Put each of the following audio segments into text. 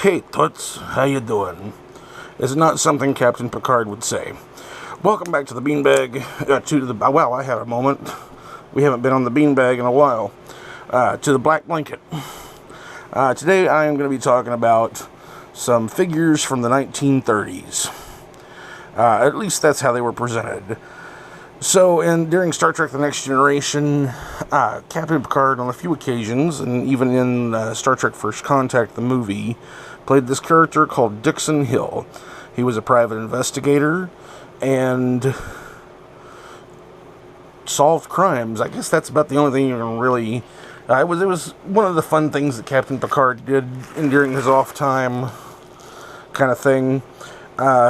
Hey Toots, how you doing? Is not something Captain Picard would say. Welcome back to the beanbag. Wow, I had a moment. We haven't been on the beanbag in a while. To the black blanket. Today I am going to be talking about some figures from the 1930s. At least that's how they were presented. So, during Star Trek The Next Generation, Captain Picard, on a few occasions, and even in Star Trek First Contact, the movie, played this character called Dixon Hill. He was a private investigator and solved crimes. I guess that's about the only thing you can really... it was one of the fun things that Captain Picard did during his off time kind of thing.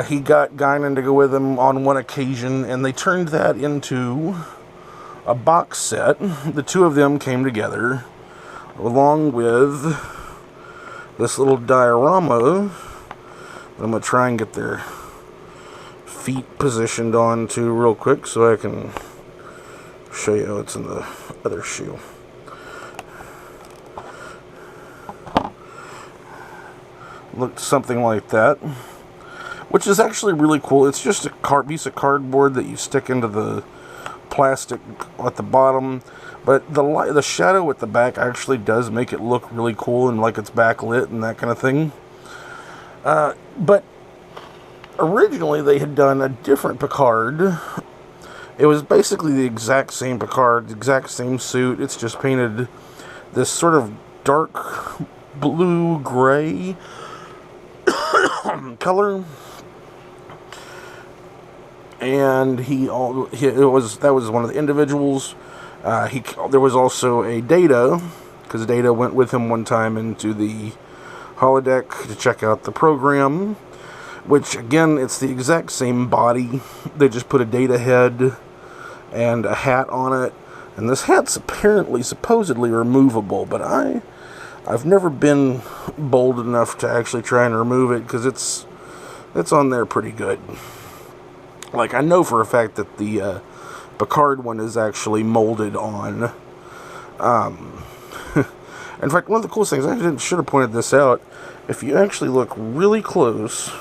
He got Guinan to go with him on one occasion, and they turned that into a box set. The two of them came together, along with this little diorama that I'm going to try and get their feet positioned onto real quick so I can show you what's in the other shoe. Looked something like that, which is actually really cool. It's just a piece of cardboard that you stick into the plastic at the bottom, but the shadow at the back actually does make it look really cool and like it's backlit and that kind of thing. But originally they had done a different Picard. It was basically the exact same Picard, the exact same suit. It's just painted this sort of dark blue-gray color. And that was one of the individuals. There was also a Data, because Data went with him one time into the holodeck to check out the program, which again, it's the exact same body. They just put a Data head and a hat on it, and this hat's supposedly removable, but I've never been bold enough to actually try and remove it, because it's on there pretty good. Like, I know for a fact that the Picard one is actually molded on. In fact, one of the coolest things, I should have pointed this out, if you actually look really close,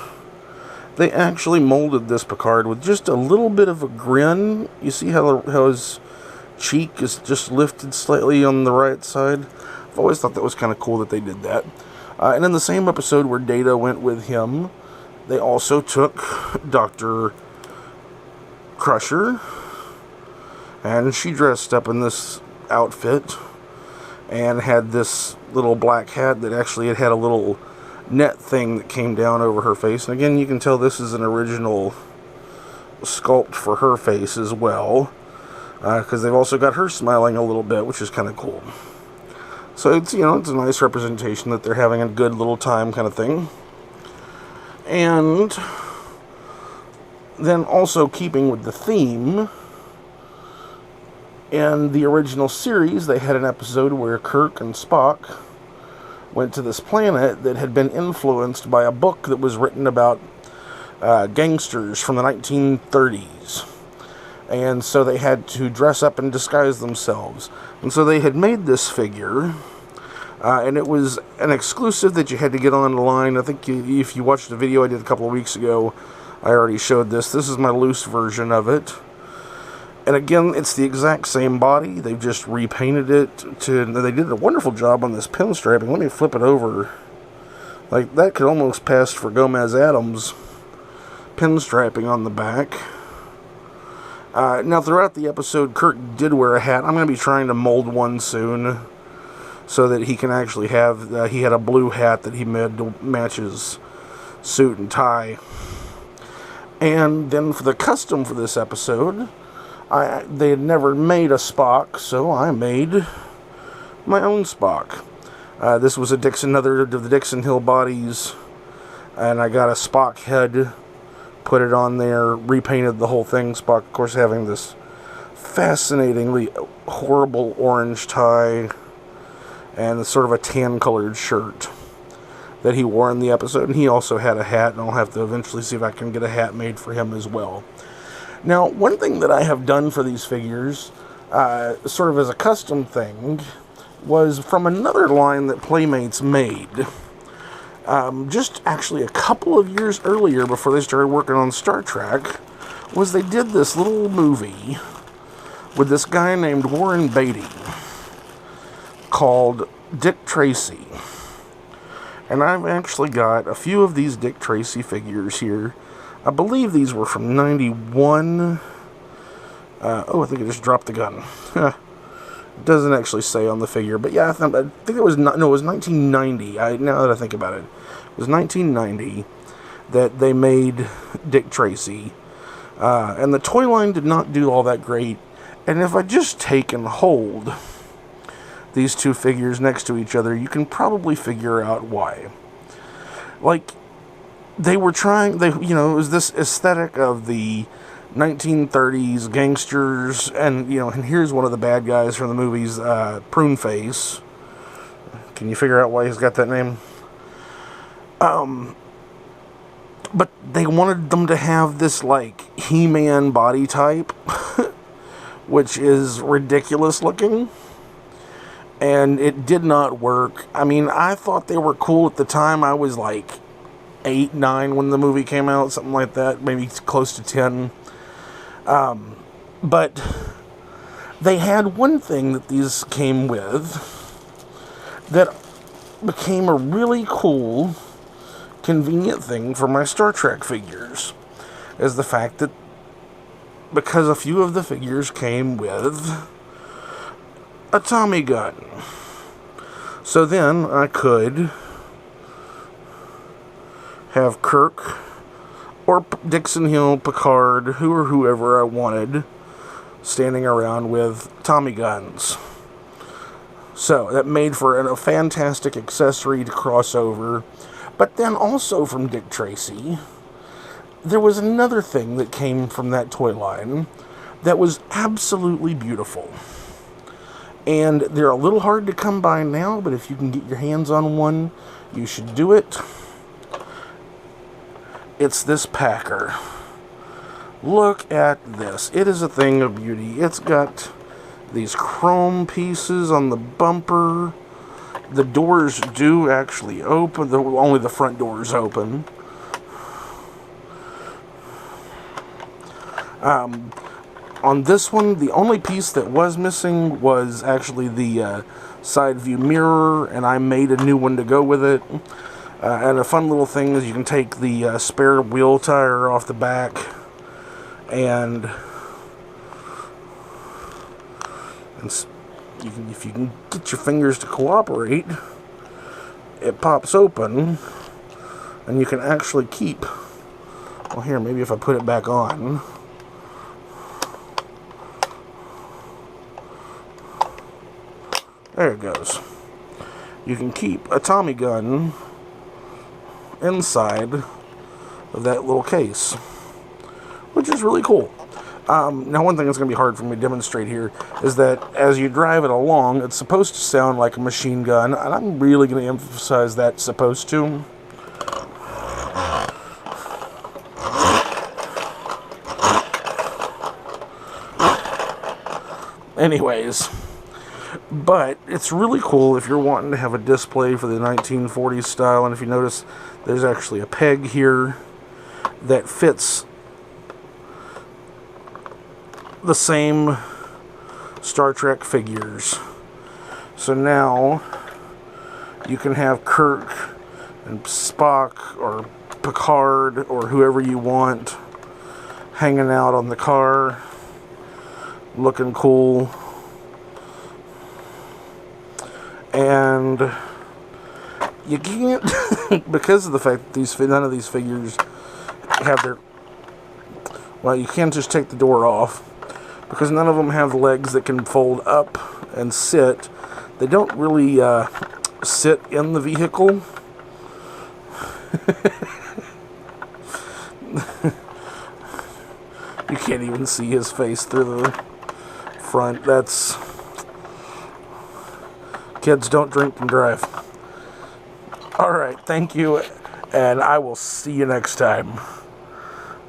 they actually molded this Picard with just a little bit of a grin. You see how his cheek is just lifted slightly on the right side? I've always thought that was kind of cool that they did that. And in the same episode where Data went with him, they also took Dr. Crusher, and she dressed up in this outfit and had this little black hat that actually had a little net thing that came down over her face. And again, you can tell this is an original sculpt for her face as well, because they've also got her smiling a little bit, which is kind of cool. So it's a nice representation that they're having a good little time kind of thing. And then also keeping with the theme, in the original series, they had an episode where Kirk and Spock went to this planet that had been influenced by a book that was written about gangsters from the 1930s. And so they had to dress up and disguise themselves. And so they had made this figure, and it was an exclusive that you had to get online. I think if you watched the video I did a couple of weeks ago, I already showed this. This is my loose version of it. And again, it's the exact same body. They've just repainted it they did a wonderful job on this pinstriping. Let me flip it over. Like, that could almost pass for Gomez Adams pinstriping on the back. Now, throughout the episode, Kirk did wear a hat. I'm going to be trying to mold one soon so that he can actually have... he had a blue hat that he made to match his suit and tie. And then for the custom for this episode, they had never made a Spock, so I made my own Spock. This was another of the Dixon Hill bodies, and I got a Spock head, put it on there, repainted the whole thing. Spock, of course, having this fascinatingly horrible orange tie and sort of a tan-colored shirt that he wore in the episode, and he also had a hat, and I'll have to eventually see if I can get a hat made for him as well. Now, one thing that I have done for these figures, sort of as a custom thing, was from another line that Playmates made. just actually a couple of years earlier, before they started working on Star Trek, was they did this little movie with this guy named Warren Beatty called Dick Tracy. And I've actually got a few of these Dick Tracy figures here. I believe these were from 91. Oh, I think I just dropped the gun. It doesn't actually say on the figure, but yeah, I think it was it was 1990. Now that I think about it, it was 1990 that they made Dick Tracy, and the toy line did not do all that great. And if I just take and hold these two figures next to each other, you can probably figure out why. Like, they were trying, it was this aesthetic of the 1930s gangsters, and and here's one of the bad guys from the movies, Prune Face. Can you figure out why he's got that name? But they wanted them to have this, like, He-Man body type, which is ridiculous looking, and it did not work. I mean, I thought they were cool at the time. I was like 8, 9 when the movie came out, something like that, maybe close to 10. But they had one thing that these came with that became a really cool, convenient thing for my Star Trek figures, is the fact that because a few of the figures came with a Tommy gun. So then I could have Kirk or Dixon Hill, Picard, whoever I wanted, standing around with Tommy guns. So that made for a fantastic accessory to cross over. But then also from Dick Tracy, there was another thing that came from that toy line that was absolutely beautiful. And they're a little hard to come by now, but if you can get your hands on one, you should do it. It's this Packer. Look at this. It is a thing of beauty. It's got these chrome pieces on the bumper. The doors do actually open. Only the front door is open. On this one, the only piece that was missing was actually the side view mirror, and I made a new one to go with it. And a fun little thing is you can take the spare wheel tire off the back, and if you can get your fingers to cooperate, it pops open, and you can actually keep. Well, here, maybe if I put it back on. There it goes. You can keep a Tommy gun inside of that little case, which is really cool. Now, one thing that's going to be hard for me to demonstrate here is that as you drive it along, it's supposed to sound like a machine gun, and I'm really going to emphasize that supposed to. Anyways, but it's really cool if you're wanting to have a display for the 1940s style, and if you notice, there's actually a peg here that fits the same Star Trek figures. So now you can have Kirk and Spock or Picard or whoever you want hanging out on the car, looking cool. And you can't, because of the fact that none of these figures have their, well, you can't just take the door off, because none of them have legs that can fold up and sit. They don't really sit in the vehicle. You can't even see his face through the front. That's... Kids, don't drink and drive. Alright, thank you, and I will see you next time.